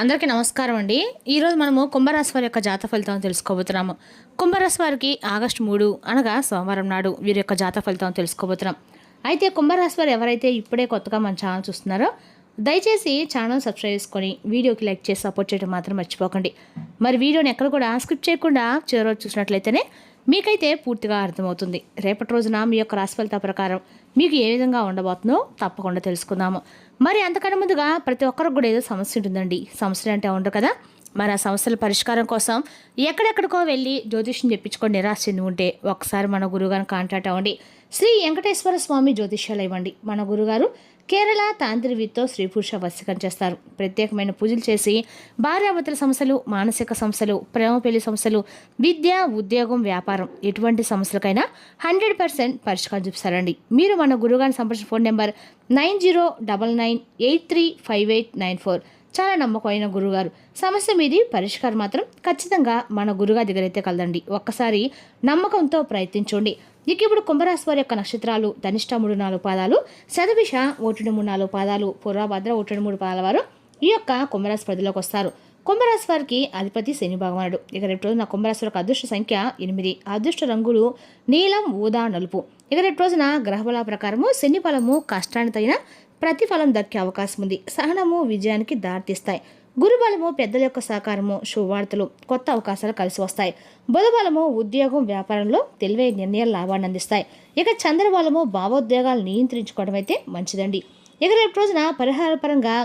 అందరికీ నమస్కారం అండి. ఈరోజు మనము కుంభరాశి వారి యొక్క జాతక ఫలితాలను తెలుసుకోబోతున్నాము. కుంభరాశి వారికి ఆగస్టు 3 అనగా సోమవారం నాడు వీరి యొక్క జాతక ఫలితాలను తెలుసుకోబోతున్నాం. అయితే కుంభరాశి వారు ఎవరైతే ఇప్పుడే కొత్తగా మన ఛానల్ చూస్తున్నారో దయచేసి ఛానల్ సబ్స్క్రైబ్ చేసుకొని వీడియోకి లైక్ చేసి సపోర్ట్ చేయడం మాత్రం మర్చిపోకండి. మరి వీడియోని ఎక్కడ కూడా స్కిప్ చేయకుండా చివరి రోజు చూసినట్లయితేనే మీకైతే పూర్తిగా అర్థమవుతుంది. రేపటి రోజున మీ యొక్క రాశి ఫలితాల ప్రకారం మీకు ఏ విధంగా ఉండబోతుందో తప్పకుండా తెలుసుకుందాము. మరి అంతకన్నా ముందుగా ప్రతి ఒక్కరికి కూడా ఏదో సమస్య ఉంటుందండి. సమస్యలు అంటే ఉండవు కదా. మరి ఆ సమస్యల పరిష్కారం కోసం ఎక్కడెక్కడికో వెళ్ళి జ్యోతిష్యం చెప్పించుకొని నిరాశ చెంది ఉంటే ఒకసారి మన గురువుగారిని కాంటాక్ట్ అవ్వండి. శ్రీ వెంకటేశ్వర స్వామి జ్యోతిష్యాలు ఇవ్వండి. మన గురుగారు కేరళ తాంత్రికతో స్త్రీ పురుష వశీకరణ చేస్తారు. ప్రత్యేకమైన పూజలు చేసి భార్యాభర్తల సమస్యలు, మానసిక సమస్యలు, ప్రేమ పెళ్లి సమస్యలు, విద్య, ఉద్యోగం, వ్యాపారం ఎటువంటి సమస్యలకైనా 100% పరిష్కారం చూపిస్తారండి. మీరు మన గురుగారిని సంప్రదించిన ఫోన్ నెంబర్ 9099835894. చాలా నమ్మకమైన గురుగారు. సమస్య మీది పరిష్కారం మాత్రం ఖచ్చితంగా మన గురుగారి దగ్గర అయితే కలదండి. ఒక్కసారి నమ్మకంతో ప్రయత్నించండి. ఇక ఇప్పుడు కుంభరాశి వారి యొక్క నక్షత్రాలు ధనిష్ట 3-4 పాదాలు, శతభిష 1-3-4 పాదాలు, పూర్వభద్ర 1-3 పాదాల వారు ఈ యొక్క కుంభరాశి పరిధిలోకి వస్తారు. కుంభరాశి వారికి అధిపతి శని భగవానుడు. ఇక రేపు రోజున కుంభరాశి వారికి అదృష్ట సంఖ్య 8, అదృష్ట రంగులు నీలం, ఊదా, నలుపు. ఇక రేపు రోజున గ్రహబల ప్రకారము శని ఫలము కష్టాన్ని తగిన ప్రతిఫలం దక్కే అవకాశం ఉంది. సహనము విజయానికి దారితీస్తాయి. గురుబలము పెద్దల యొక్క సహకారము, శుభవార్తలు, కొత్త అవకాశాలు కలిసి వస్తాయి. బుధబలము ఉద్యోగం, వ్యాపారంలో తెలివైన నిర్ణయాలు లాభాన్ని అందిస్తాయి. ఇక చంద్రబలము భావోద్వేగాలు నియంత్రించుకోవడం అయితే మంచిదండి. ఇక రేపు రోజున పరిహార పరంగా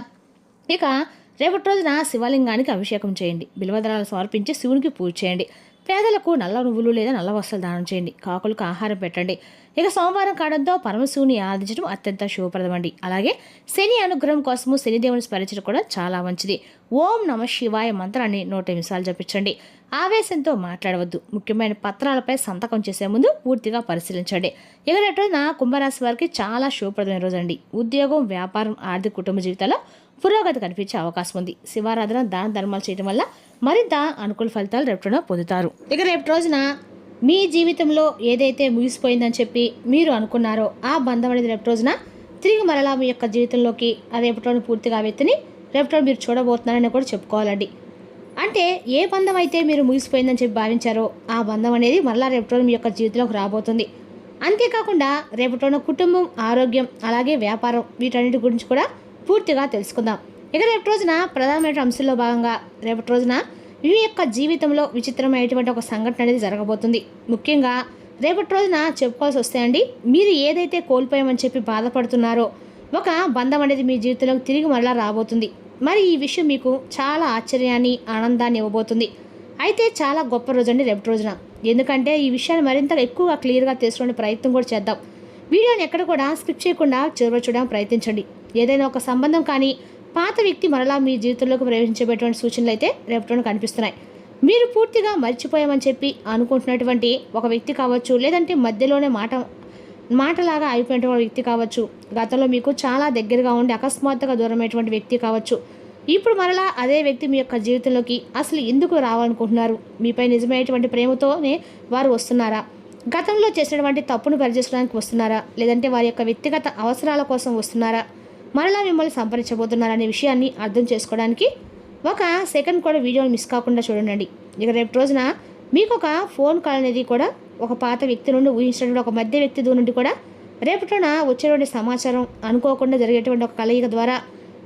రేపటి రోజున శివలింగానికి అభిషేకం చేయండి. బిల్వదళాలు సమర్పించి శివునికి పూజ చేయండి. పేదలకు నల్ల నువ్వులు లేదా నల్ల వస్త్రాలు దానం చేయండి. కాకులకు ఆహారం పెట్టండి. ఇక సోమవారం కావడంతో పరమశివుని ఆరాధించడం అత్యంత శుభప్రదమండి. అలాగే శని అనుగ్రహం కోసము శనిదేవుని స్మరించడం కూడా చాలా మంచిది. ఓం నమ శివాయ మంత్రాన్ని 100 నిమిషాలు జపించండి. ఆవేశంతో మాట్లాడవద్దు. ముఖ్యమైన పత్రాలపై సంతకం చేసే ముందు పూర్తిగా పరిశీలించండి. ఇక రేపటిన కుంభరాశి వారికి చాలా శుభప్రదమైన రోజు అండి. ఉద్యోగం, వ్యాపారం, ఆర్థిక, కుటుంబ జీవితాల్లో పురోగతి కనిపించే అవకాశం ఉంది. శివారాధన, దాన ధర్మాలు చేయడం వల్ల మరింత అనుకూల ఫలితాలు రేపటిన పొందుతారు. ఇక రేపటి రోజున మీ జీవితంలో ఏదైతే ముగిసిపోయిందని చెప్పి మీరు అనుకున్నారో ఆ బంధం అనేది రేపటి రోజున తిరిగి మరలా మీ యొక్క జీవితంలోకి రేపటి రోజున పూర్తిగా ఆ వ్యక్తిని రేపటి రోజు మీరు చూడబోతున్నారని కూడా చెప్పుకోవాలండి. అంటే ఏ బంధం అయితే మీరు ముగిసిపోయిందని చెప్పి భావించారో ఆ బంధం అనేది మరలా రేపటి రోజు మీ యొక్క జీవితంలోకి రాబోతుంది. అంతేకాకుండా రేపటి రోజున కుటుంబం, ఆరోగ్యం, అలాగే వ్యాపారం వీటన్నిటి గురించి కూడా పూర్తిగా తెలుసుకుందాం. ఇక రేపటి రోజున ప్రధానమైన అంశంలో భాగంగా రేపటి రోజున మీ యొక్క జీవితంలో విచిత్రమైనటువంటి ఒక సంఘటన అనేది జరగబోతుంది. ముఖ్యంగా రేపటి రోజున చెప్పుకోవాల్సి వస్తాయండి. మీరు ఏదైతే కోల్పోయామని చెప్పి బాధపడుతున్నారో ఒక బంధం అనేది మీ జీవితంలోకి తిరిగి మరలా రాబోతుంది. మరి ఈ విషయం మీకు చాలా ఆశ్చర్యాన్ని, ఆనందాన్ని ఇవ్వబోతుంది. అయితే చాలా గొప్ప రోజు అండి రేపటి రోజున. ఎందుకంటే ఈ విషయాన్ని మరింత ఎక్కువగా క్లియర్గా తెలుసుకునే ప్రయత్నం కూడా చేద్దాం. వీడియోని ఎక్కడ కూడా స్కిప్ చేయకుండా చివరి చూడడానికి ప్రయత్నించండి. ఏదైనా ఒక సంబంధం కానీ పాత వ్యక్తి మరలా మీ జీవితంలోకి ప్రవేశించేటువంటి సూచనలు అయితే రేపటి కనిపిస్తున్నాయి. మీరు పూర్తిగా మర్చిపోయామని చెప్పి అనుకుంటున్నటువంటి ఒక వ్యక్తి కావచ్చు, లేదంటే మధ్యలోనే మాటలాగా అయిపోయినటువంటి వ్యక్తి కావచ్చు, గతంలో మీకు చాలా దగ్గరగా ఉండి అకస్మాత్తుగా దూరమైనటువంటి వ్యక్తి కావచ్చు. ఇప్పుడు మరలా అదే వ్యక్తి మీ యొక్క జీవితంలోకి అసలు ఎందుకు రావాలనుకుంటున్నారు? మీపై నిజమైనటువంటి ప్రేమతోనే వారు వస్తున్నారా? గతంలో చేసినటువంటి తప్పును పరిచేసుకోవడానికి వస్తున్నారా? లేదంటే వారి యొక్క వ్యక్తిగత అవసరాల కోసం వస్తున్నారా? మరలా మిమ్మల్ని సంప్రదించబోతున్నారనే విషయాన్ని అర్థం చేసుకోవడానికి ఒక సెకండ్ కూడా వీడియోని మిస్ కాకుండా చూడండి. ఇక రేపు రోజున మీకు ఒక ఫోన్ కాల్ అనేది కూడా ఒక పాత వ్యక్తి నుండి ఊహించినటువంటి ఒక మధ్య వ్యక్తి నుండి కూడా రేపటిన వచ్చేటువంటి సమాచారం అనుకోకుండా జరిగేటువంటి ఒక కలయిక ద్వారా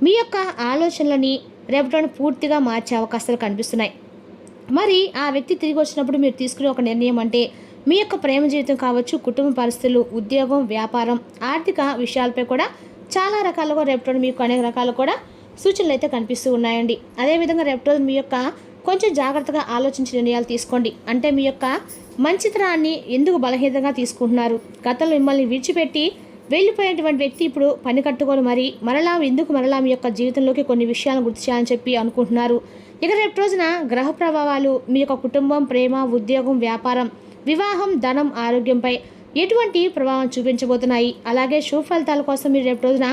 మీ యొక్క ఆలోచనలని రేపటిన పూర్తిగా మార్చే అవకాశాలు కనిపిస్తున్నాయి. మరి ఆ వ్యక్తి తిరిగి వచ్చినప్పుడు మీరు తీసుకునే ఒక నిర్ణయం అంటే మీ యొక్క ప్రేమ జీవితం కావచ్చు, కుటుంబ పరిస్థితులు, ఉద్యోగం, వ్యాపారం, ఆర్థిక విషయాలపై కూడా చాలా రకాలుగా రేపటి మీకు అనేక రకాలు కూడా సూచనలు అయితే కనిపిస్తూ ఉన్నాయండి. అదేవిధంగా రేపటి మీ యొక్క కొంచెం జాగ్రత్తగా ఆలోచించి నిర్ణయాలు తీసుకోండి. అంటే మీ యొక్క మంచితనాన్ని ఎందుకు బలహీనంగా తీసుకుంటున్నారు? గతంలో మిమ్మల్ని విడిచిపెట్టి వెళ్ళిపోయినటువంటి వ్యక్తి ఇప్పుడు పని కట్టుకొని మరలా మీ యొక్క జీవితంలోకి కొన్ని విషయాలను గుర్తు చేయాలని చెప్పి అనుకుంటున్నారు. ఇక రేపటి రోజున గ్రహ ప్రభావాలు మీ యొక్క కుటుంబం, ప్రేమ, ఉద్యోగం, వ్యాపారం, వివాహం, ధనం, ఆరోగ్యంపై ఎటువంటి ప్రభావం చూపించబోతున్నాయి? అలాగే శుభ ఫలితాల కోసం మీరు రేపు రోజున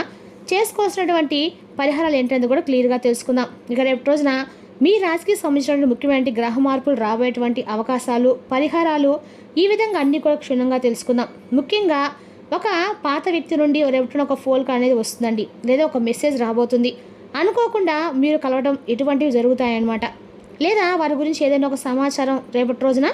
చేసుకోవాల్సినటువంటి పరిహారాలు ఏంటనేది కూడా క్లియర్గా తెలుసుకుందాం. ఇక రేపు రోజున మీ రాశికి సంబంధించినటువంటి ముఖ్యమైన గ్రహ మార్పులు, రాబోయేటువంటి అవకాశాలు, పరిహారాలు ఈ విధంగా అన్నీ కూడా క్షుణ్ణంగా తెలుసుకుందాం. ముఖ్యంగా ఒక పాత వ్యక్తి నుండి రేపు ఒక ఫోన్ కాల్ అనేది వస్తుందండి, లేదా ఒక మెసేజ్ రాబోతుంది. అనుకోకుండా మీరు కలవడం ఇటువంటివి జరుగుతాయన్నమాట. లేదా వారి గురించి ఏదైనా ఒక సమాచారం రేపటి రోజున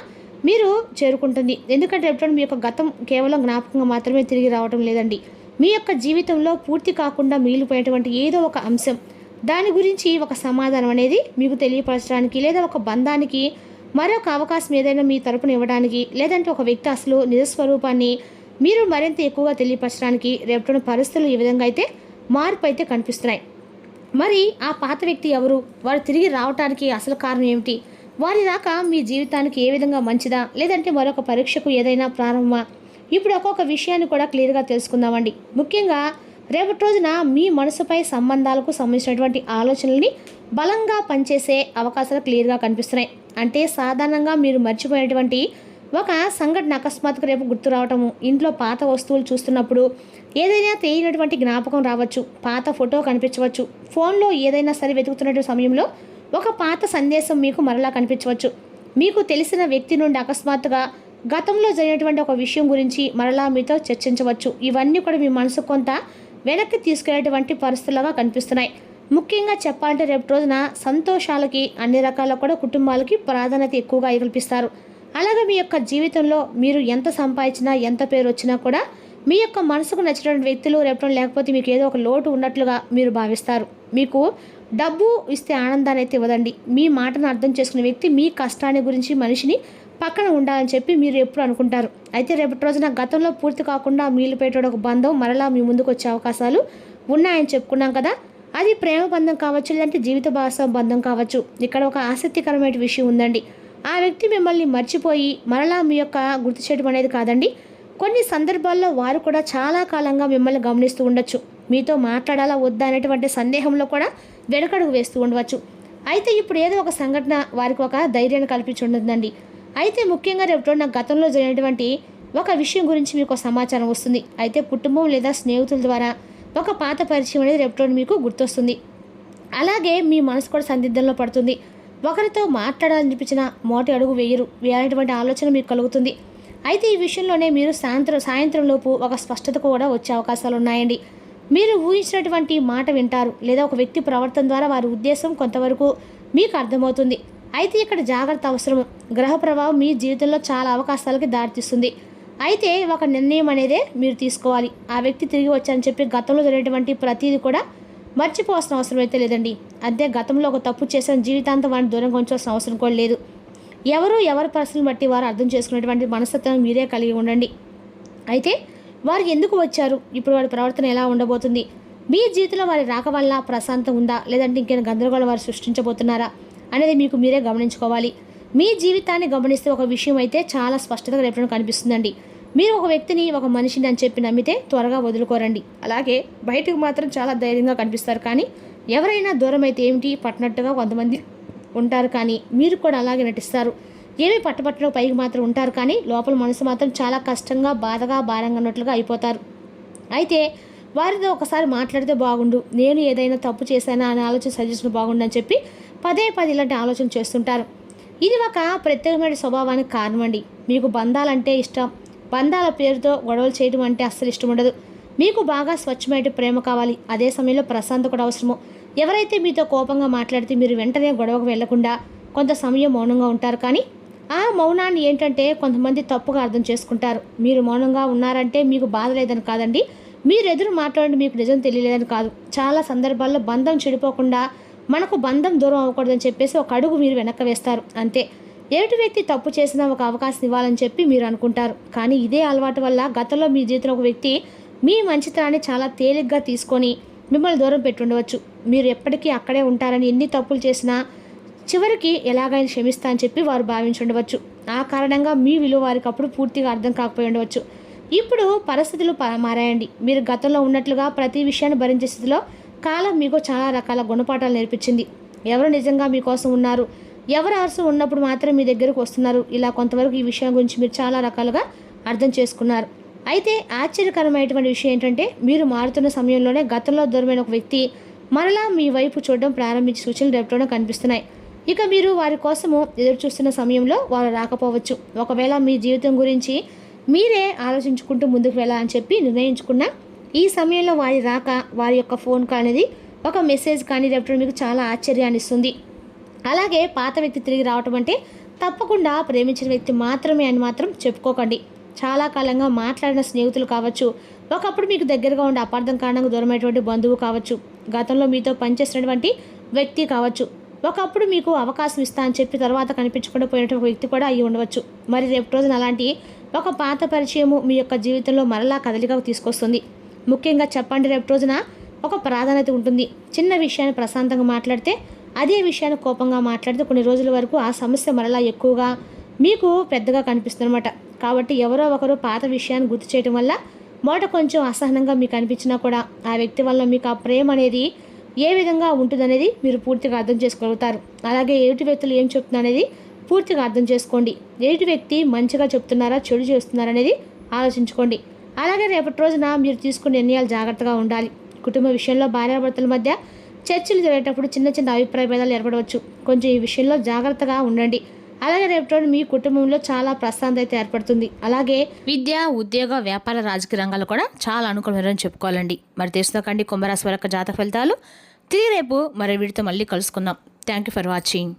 మీరు చేరుకుంటుంది. ఎందుకంటే రేపటి మీ యొక్క గతం కేవలం జ్ఞాపకంగా మాత్రమే తిరిగి రావడం లేదండి. మీ యొక్క జీవితంలో పూర్తి కాకుండా మిగిలిపోయేటువంటి ఏదో ఒక అంశం, దాని గురించి ఒక సమాధానం అనేది మీకు తెలియపరచడానికి, లేదా ఒక బంధానికి మరొక అవకాశం ఏదైనా మీ తరపున ఇవ్వడానికి, లేదంటే ఒక వ్యక్తి అసలు నిజస్వరూపాన్ని మీరు మరింత ఎక్కువగా తెలియపరచడానికి రేపటి పరిస్థితులు ఈ విధంగా అయితే మార్పు అయితే కనిపిస్తున్నాయి. మరి ఆ పాత వ్యక్తి ఎవరు? వారు తిరిగి రావడానికి అసలు కారణం ఏమిటి? వారి రాక మీ జీవితానికి ఏ విధంగా మంచిదా, లేదంటే మరొక పరీక్షకు ఏదైనా ప్రారంభమా? ఇప్పుడు ఒక్కొక్క విషయాన్ని కూడా క్లియర్గా తెలుసుకుందామండి. ముఖ్యంగా రేపటి రోజున మీ మనసుపై సంబంధాలకు సంబంధించినటువంటి ఆలోచనల్ని బలంగా పనిచేసే అవకాశాలు క్లియర్గా కనిపిస్తున్నాయి. అంటే సాధారణంగా మీరు మర్చిపోయినటువంటి ఒక సంఘటన అకస్మాత్తుగా రేపు గుర్తు రావటము, ఇంట్లో పాత వస్తువులు చూస్తున్నప్పుడు ఏదైనా తెలియనటువంటి జ్ఞాపకం రావచ్చు, పాత ఫోటో కనిపించవచ్చు, ఫోన్లో ఏదైనా సరే వెతుకుతున్నటువంటి సమయంలో ఒక పాత సందేశం మీకు మరలా కనిపించవచ్చు, మీకు తెలిసిన వ్యక్తి నుండి అకస్మాత్తుగా గతంలో జరిగినటువంటి ఒక విషయం గురించి మరలా మీతో చర్చించవచ్చు. ఇవన్నీ కూడా మీ మనసు కొంత వెనక్కి తీసుకెళ్లేటువంటి పరిస్థితులుగా కనిపిస్తున్నాయి. ముఖ్యంగా చెప్పాలంటే రేపు రోజున సంతోషాలకి అన్ని రకాల కూడా కుటుంబాలకి ప్రాధాన్యత ఎక్కువగా కల్పిస్తారు. అలాగే మీ యొక్క జీవితంలో మీరు ఎంత సంపాదించినా, ఎంత పేరు వచ్చినా కూడా మీ యొక్క మనసుకు నచ్చినటువంటి వ్యక్తులు రేపటం లేకపోతే మీకు ఏదో ఒక లోటు ఉన్నట్లుగా మీరు భావిస్తారు. మీకు డబ్బు ఇస్తే ఆనందాన్ని అయితే ఇవ్వదండి. మీ మాటను అర్థం చేసుకునే వ్యక్తి మీ కష్టాన్ని గురించి మనిషిని పక్కన ఉండాలని చెప్పి మీరు ఎప్పుడు అనుకుంటారు. అయితే రేపటి రోజున గతంలో పూర్తి కాకుండా మిగిలిపోయేట ఒక బంధం మరలా మీ ముందుకు వచ్చే అవకాశాలు ఉన్నాయని చెప్పుకున్నాం కదా. అది ప్రేమ బంధం కావచ్చు, లేదంటే జీవిత భాగస్వామి బంధం కావచ్చు. ఇక్కడ ఒక ఆసక్తికరమైన విషయం ఉందండి. ఆ వ్యక్తి మిమ్మల్ని మర్చిపోయి మరలా మీ యొక్క గుర్తు చేయడం అనేది కాదండి, కొన్ని సందర్భాల్లో వారు కూడా చాలా కాలంగా మిమ్మల్ని గమనిస్తూ ఉండొచ్చు. మీతో మాట్లాడాలా వద్దా అనేటువంటి సందేహంలో కూడా వెనకడుగు వేస్తూ ఉండవచ్చు. అయితే ఇప్పుడు ఏదో ఒక సంఘటన వారికి ఒక ధైర్యాన్ని కల్పించి ఉంటుందండి. అయితే ముఖ్యంగా రేపు నాకు గతంలో జరిగినటువంటి ఒక విషయం గురించి మీకు సమాచారం వస్తుంది. అయితే కుటుంబం లేదా స్నేహితుల ద్వారా ఒక పాత పరిచయం అనేది రేపు మీకు గుర్తొస్తుంది. అలాగే మీ మనసు కూడా సందిగ్ధంలో పడుతుంది. ఒకరితో మాట్లాడాలనిపించిన మోటి అడుగు వేయనటువంటి ఆలోచన మీకు కలుగుతుంది. అయితే ఈ విషయంలోనే మీరు సాయంత్రం లోపు ఒక స్పష్టత కూడా వచ్చే అవకాశాలు ఉన్నాయండి. మీరు ఊహించినటువంటి మాట వింటారు, లేదా ఒక వ్యక్తి ప్రవర్తన ద్వారా వారి ఉద్దేశం కొంతవరకు మీకు అర్థమవుతుంది. అయితే ఇక్కడ జాగ్రత్త అవసరం. గ్రహ ప్రభావం మీ జీవితంలో చాలా అవకాశాలకి దారితీస్తుంది. అయితే ఒక నిర్ణయం అనేదే మీరు తీసుకోవాలి. ఆ వ్యక్తి తిరిగి వచ్చారని చెప్పి గతంలో జరిగినటువంటి ప్రతిదీ కూడా మర్చిపోవాల్సిన అవసరం అయితే లేదండి. అదే గతంలో ఒక తప్పు చేసిన జీవితాంతం వాడిని దూరంగా ఉంచాల్సిన అవసరం కూడా లేదు. ఎవరి పరిస్థితిని బట్టి వారు అర్థం చేసుకునేటువంటి మనస్తత్వం మీరే కలిగి ఉండండి. అయితే వారు ఎందుకు వచ్చారు, ఇప్పుడు వారి ప్రవర్తన ఎలా ఉండబోతుంది, మీ జీవితంలో వారి రాక వల్ల ప్రశాంతం ఉందా, లేదంటే ఇంకేమైనా గందరగోళం వారు సృష్టించబోతున్నారా అనేది మీకు మీరే గమనించుకోవాలి. మీ జీవితాన్ని గమనిస్తే ఒక విషయం అయితే చాలా స్పష్టతగా రేపటి కనిపిస్తుందండి. మీరు ఒక వ్యక్తిని, ఒక మనిషిని అని చెప్పి నమ్మితే త్వరగా వదులుకోరండి. అలాగే బయటకు మాత్రం చాలా ధైర్యంగా కనిపిస్తారు, కానీ ఎవరైనా దూరం అయితే ఏమిటి పట్టినట్టుగా కొంతమంది ఉంటారు, కానీ మీరు కూడా అలాగే నటిస్తారు. ఏమీ పట్టపట్టలో పైకి మాత్రం ఉంటారు, కానీ లోపల మనసు మాత్రం చాలా కష్టంగా, బాధగా, భారంగా ఉన్నట్లుగా అయిపోతారు. అయితే వారితో ఒకసారి మాట్లాడితే బాగుండు, నేను ఏదైనా తప్పు చేశానా అనే ఆలోచన సజెషన్ బాగుండు అని చెప్పి పదే ఇలాంటి ఆలోచన చేస్తుంటారు. ఇది ఒక ప్రత్యేకమైన స్వభావానికి కారణం అండి. మీకు బంధాలంటే ఇష్టం, బంధాల పేరుతో గొడవలు చేయడం అంటే అస్సలు ఇష్టం ఉండదు. మీకు బాగా స్వచ్ఛమైన ప్రేమ కావాలి, అదే సమయంలో ప్రశాంతత కూడా అవసరము. ఎవరైతే మీతో కోపంగా మాట్లాడితే మీరు వెంటనే గొడవకు వెళ్లకుండా కొంత సమయం మౌనంగా ఉంటారు, కానీ ఆ మౌనాన్ని ఏంటంటే కొంతమంది తప్పుగా అర్థం చేసుకుంటారు. మీరు మౌనంగా ఉన్నారంటే మీకు బాధ లేదని కాదండి, మీరు ఎదురు మాట్లాడండి మీకు నిజం తెలియలేదని కాదు. చాలా సందర్భాల్లో బంధం చెడిపోకుండా, మనకు బంధం దూరం అవ్వకూడదని చెప్పేసి ఒక అడుగు మీరు వెనక్కి వేస్తారు అంతే. ఎదుటి వ్యక్తి తప్పు చేసినా ఒక అవకాశం ఇవ్వాలని చెప్పి మీరు అనుకుంటారు, కానీ ఇదే అలవాటు వల్ల గతంలో మీ జీవితంలో ఒక వ్యక్తి మీ మంచితనాన్ని చాలా తేలిగ్గా తీసుకొని మిమ్మల్ని దూరం పెట్టి ఉండవచ్చు. మీరు ఎప్పటికీ అక్కడే ఉంటారని, ఎన్ని తప్పులు చేసినా చివరికి ఎలాగైనా క్షమిస్తా అని చెప్పి వారు భావించి ఉండవచ్చు. ఆ కారణంగా మీ విలువ వారికి అప్పుడు పూర్తిగా అర్థం కాకపోయి ఉండవచ్చు. ఇప్పుడు పరిస్థితులు మారాయండి. మీరు గతంలో ఉన్నట్లుగా ప్రతి విషయాన్ని భరించే స్థితిలో కాలం మీకు చాలా రకాల గుణపాఠాలు నేర్పించింది. ఎవరు నిజంగా మీకోసం ఉన్నారు, ఎవరు అవసరం ఉన్నప్పుడు మాత్రం మీ దగ్గరకు వస్తున్నారు, ఇలా కొంతవరకు ఈ విషయం గురించి మీరు చాలా రకాలుగా అర్థం చేసుకున్నారు. అయితే ఆశ్చర్యకరమైనటువంటి విషయం ఏంటంటే, మీరు మారుతున్న సమయంలోనే గతంలో దూరమైన ఒక వ్యక్తి మరలా మీ వైపు చూడడం ప్రారంభించే సూచనలు రేపటోనే కనిపిస్తున్నాయి. ఇక మీరు వారి కోసము ఎదురు చూస్తున్న సమయంలో వారు రాకపోవచ్చు. ఒకవేళ మీ జీవితం గురించి మీరే ఆలోచించుకుంటూ ముందుకు వెళ్ళాలని చెప్పి నిర్ణయించుకున్న ఈ సమయంలో వారి రాక, వారి యొక్క ఫోన్ కాల్ అనేది ఒక మెసేజ్ కానీ రేపటి మీకు చాలా ఆశ్చర్యాన్ని ఇస్తుంది. అలాగే పాత వ్యక్తి తిరిగి రావటం అంటే తప్పకుండా ప్రేమించిన వ్యక్తి మాత్రమే అని మాత్రం చెప్పుకోకండి. చాలా కాలంగా మాట్లాడిన స్నేహితులు కావచ్చు, ఒకప్పుడు మీకు దగ్గరగా ఉండే అపార్థం కారణంగా దూరమైనటువంటి బంధువు కావచ్చు, గతంలో మీతో పనిచేసినటువంటి వ్యక్తి కావచ్చు, ఒకప్పుడు మీకు అవకాశం ఇస్తా అని చెప్పి తర్వాత కనిపించకుండా పోయినటువంటి వ్యక్తి కూడా అయ్యి ఉండవచ్చు. మరి రేపు రోజున అలాంటి ఒక పాత పరిచయము మీ యొక్క జీవితంలో మరలా కదలిక తీసుకొస్తుంది. ముఖ్యంగా చెప్పండి, రేపు రోజున ఒక ప్రాధాన్యత ఉంటుంది. చిన్న విషయాన్ని ప్రశాంతంగా మాట్లాడితే, అదే విషయాన్ని కోపంగా మాట్లాడితే కొన్ని రోజుల వరకు ఆ సమస్య మరలా ఎక్కువగా మీకు పెద్దగా కనిపిస్తుందన్నమాట. కాబట్టి ఎవరో ఒకరు పాత విషయాన్ని గుర్తు చేయడం వల్ల మొదట కొంచెం అసహనంగా మీకు అనిపించినా కూడా ఆ వ్యక్తి వల్ల మీకు ఆ ప్రేమ అనేది ఏ విధంగా ఉంటుందనేది మీరు పూర్తిగా అర్థం చేసుకోగలుగుతారు. అలాగే ఎదుటి వ్యక్తులు ఏం చెప్తున్నారనేది పూర్తిగా అర్థం చేసుకోండి. ఎదుటి వ్యక్తి మంచిగా చెప్తున్నారా, చెడు చేస్తున్నారా అనేది ఆలోచించుకోండి. అలాగే రేపటి రోజున మీరు తీసుకునే నిర్ణయాలు జాగ్రత్తగా ఉండాలి. కుటుంబ విషయంలో భార్యాభర్తల మధ్య చర్చలు జరిగేటప్పుడు చిన్న చిన్న అభిప్రాయ భేదాలు ఏర్పడవచ్చు. కొంచెం ఈ విషయంలో జాగ్రత్తగా ఉండండి. అలాగే రేపటి రోజు మీ కుటుంబంలో చాలా ప్రశాంతత ఏర్పడుతుంది. అలాగే విద్య, ఉద్యోగ, వ్యాపార, రాజకీయ రంగాలు కూడా చాలా అనుకూలమని చెప్పుకోవాలండి. మరి తెలుసుకోకండి కుంభరాశి వారి యొక్క జాతక ఫలితాలు. తిరిగి రేపు మరో వీడితో మళ్ళీ కలుసుకుందాం. Thank you for watching.